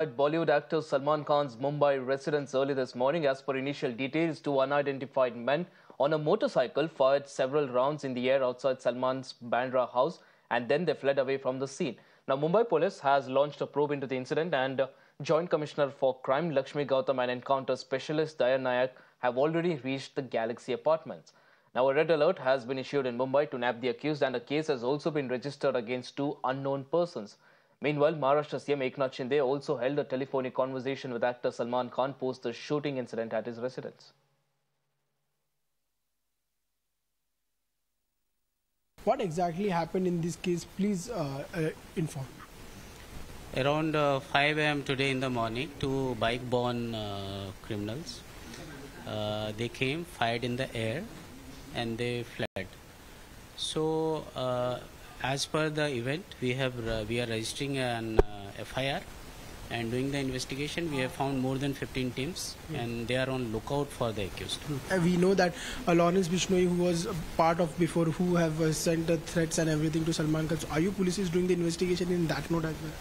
Bollywood actor Salman Khan's Mumbai residence early this morning. As per initial details, two unidentified men on a motorcycle fired several rounds in the air outside Salman's Bandra house and then they fled away from the scene. Now, Mumbai police has launched a probe into the incident and Joint Commissioner for Crime Lakshmi Gautam and Encounter Specialist Daya Nayak have already reached the Galaxy apartments. Now, a red alert has been issued in Mumbai to nab the accused and a case has also been registered against two unknown persons. Meanwhile, Maharashtra CM Eknath Shinde also held a telephonic conversation with actor Salman Khan post the shooting incident at his residence. What exactly happened in this case? Please inform. Around 5 a.m. today in the morning, two bike-borne criminals, they came, fired in the air and they fled. So, as per the event, we are registering an FIR and doing the investigation. We have found more than 15 teams and they are on lookout for the accused. We know that Lawrence Bishnoi, who was part of before, who have sent the threats and everything to Salman Khan. So are you police is doing the investigation in that note as well?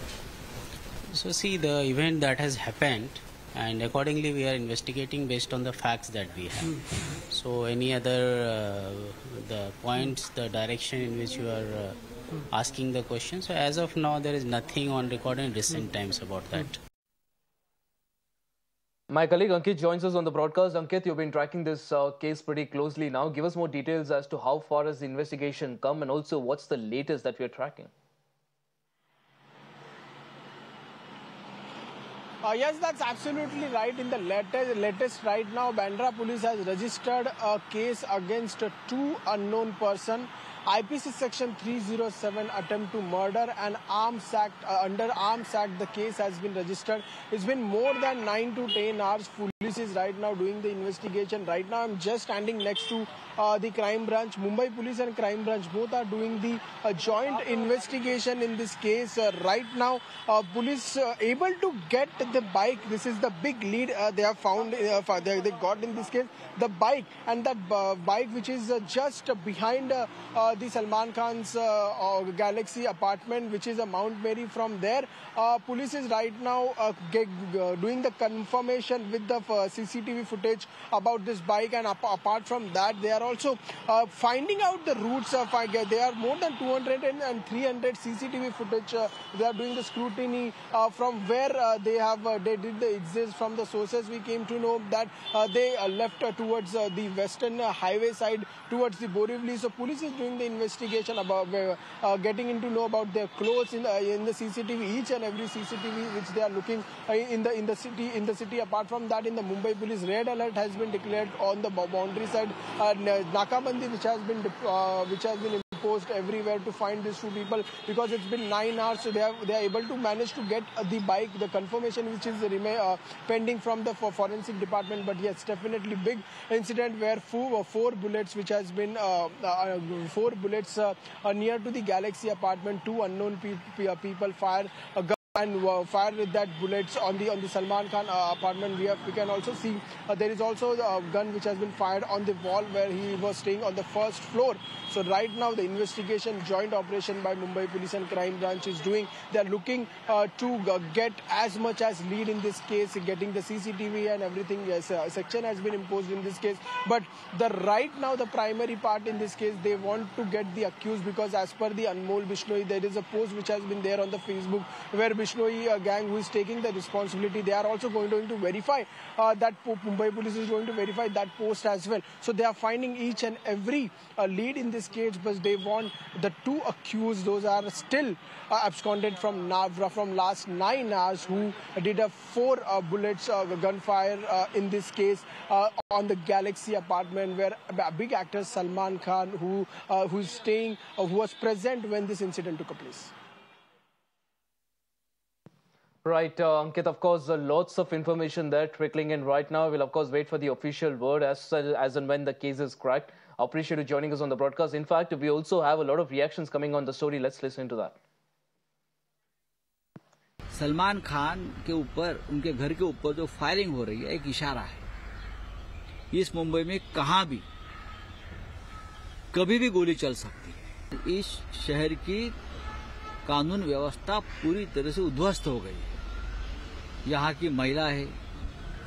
So see the event that has happened and accordingly we are investigating based on the facts that we have. So any other the points, the direction in which you are asking the question. So as of now, there is nothing on record in recent times about that. My colleague Ankit joins us on the broadcast. Ankit, you've been tracking this case pretty closely now. Give us more details as to how far has the investigation come and also what's the latest that we're tracking. Yes, that's absolutely right. In the latest right now, Bandra police has registered a case against two unknown person. IPC section 307 attempt to murder and arms act. Under arms act, the case has been registered. It's been more than 9 to 10 hours. Police is right now doing the investigation. Right now, I'm just standing next to the crime branch. Mumbai police and crime branch both are doing the joint investigation in this case. Right now, police able to get the bike. This is the big lead they have found. They got in this case the bike, and that bike which is just behind the Salman Khan's Galaxy apartment, which is a Mount Mary. From there, police is right now doing the confirmation with the CCTV footage about this bike, and apart from that, they are also finding out the routes. There are more than 200 and 300 CCTV footage. They are doing the scrutiny from where they did the exist. From the sources, we came to know that they left towards the western highway side towards the Borivali. So police is doing the investigation about getting into know about their clothes in the CCTV, each and every CCTV which they are looking in the city. Apart from that, in the Mumbai police, red alert has been declared on the boundary side. Nakabandi which has been imposed everywhere to find these two people, because it's been 9 hours. So they are able to manage to get the bike. The confirmation which is pending from the forensic department. But yes, definitely big incident where four bullets which has been four bullets near to the Galaxy apartment. Two unknown people fire a gun and fire with that bullets on the Salman Khan apartment. We can also see there is also a gun which has been fired on the wall where he was staying on the first floor. So right now the investigation, joint operation by Mumbai Police and Crime Branch is doing. They are looking to get as much as lead in this case, getting the CCTV and everything. Yes, section has been imposed in this case. But right now the primary part in this case, they want to get the accused, because as per the Anmol Bishnoi, there is a post which has been there on the Facebook where Bishnoi gang who is taking the responsibility. They are also going to verify that Mumbai Police is going to verify that post as well. So they are finding each and every lead in this case, but they want the two accused, those are still absconded from last 9 hours, who did a 4 bullets gunfire in this case on the Galaxy apartment, where big actor Salman Khan, who was present when this incident took place. Right, Ankit, of course, lots of information there trickling in right now. We'll, of course, wait for the official word as and when the case is cracked. I appreciate you joining us on the broadcast. In fact, we also have a lot of reactions coming on the story. Let's listen to that. Salman Khan के ऊपर, उनके घर के ऊपर जो firing हो रही है, एक इशारा है। इस मुंबई में कहां भी कभी भी गोली चल सकती है। इस शहर की कानून व्यवस्था पूरी तरह से उद्ध्वस्त हो गई है। यहाँ की महिला है,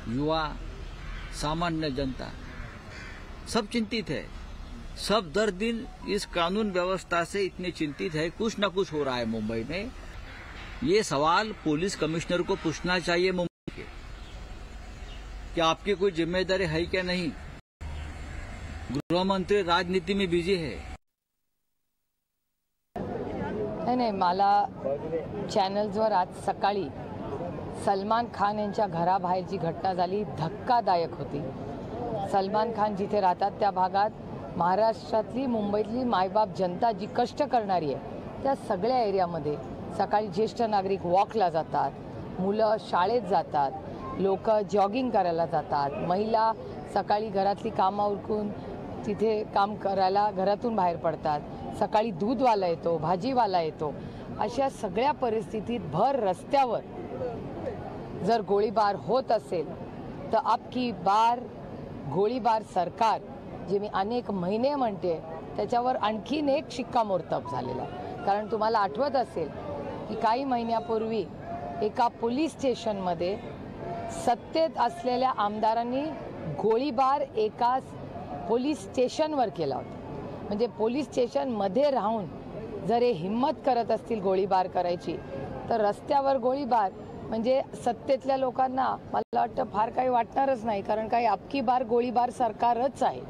युवा, सामान्य जनता, सब चिंतित है। सब दर दिन इस कानून व्यवस्था से इतने चिंतित है। कुछ न कुछ हो रहा है मुंबई में। ये सवाल पुलिस कमिश्नर को पूछना चाहिए मुंबई के, कि आपकी कोई जिम्मेदारी है क्या नहीं। गृह मंत्री राजनीति में बिजी है। नाही, मला चॅनल्सवर आज सकाळी सलमान खान यांच्या घराबाहेर जी घटना झाली धक्कादायक होती। सलमान खान जिथे राहतात त्या भागात महाराष्ट्रातली, मुंबईतली मायबाप जनता जी कष्ट करणारी आहे त्या सगळ्या एरियामध्ये सकाळी ज्येष्ठ नागरिक वॉकला जातात, मुलं शाळेत जातात, लोक जॉगिंग करायला जातात, महिला सकाळी घरातली कामं उरकून तिथे काम करायला घरातून बाहेर पडतात, सकाळी दूधवाला येतो, भाजीवाला येतो। अशा सगळ्या परिस्थितीत भर रस्त्यावर जर गोळीबार होत असेल तर अबकी बार गोळीबार सरकार, जे मी अनेक महिने म्हणते, त्याच्यावर आणखीन एक शिक्कामोर्तब झालेला आहे। कारण तुम्हाला आठवत असेल की काही महिन्यापूर्वी एका पोलीस स्टेशनमध्ये सत्तेत असलेल्या आमदारांनी गोळीबार एका पोलीस स्टेशनवर केला होता। म्हणजे पोलीस स्टेशनमध्ये राहून जर हे हिम्मत करत असतील गोळीबार करायची, तर रस्त्यावर गोळीबार म्हणजे सत्तेतल्या लोकांना मला वाटतं फार काही वाटणारच नाही, कारण काही अबकी बार गोळीबार सरकारच आहे।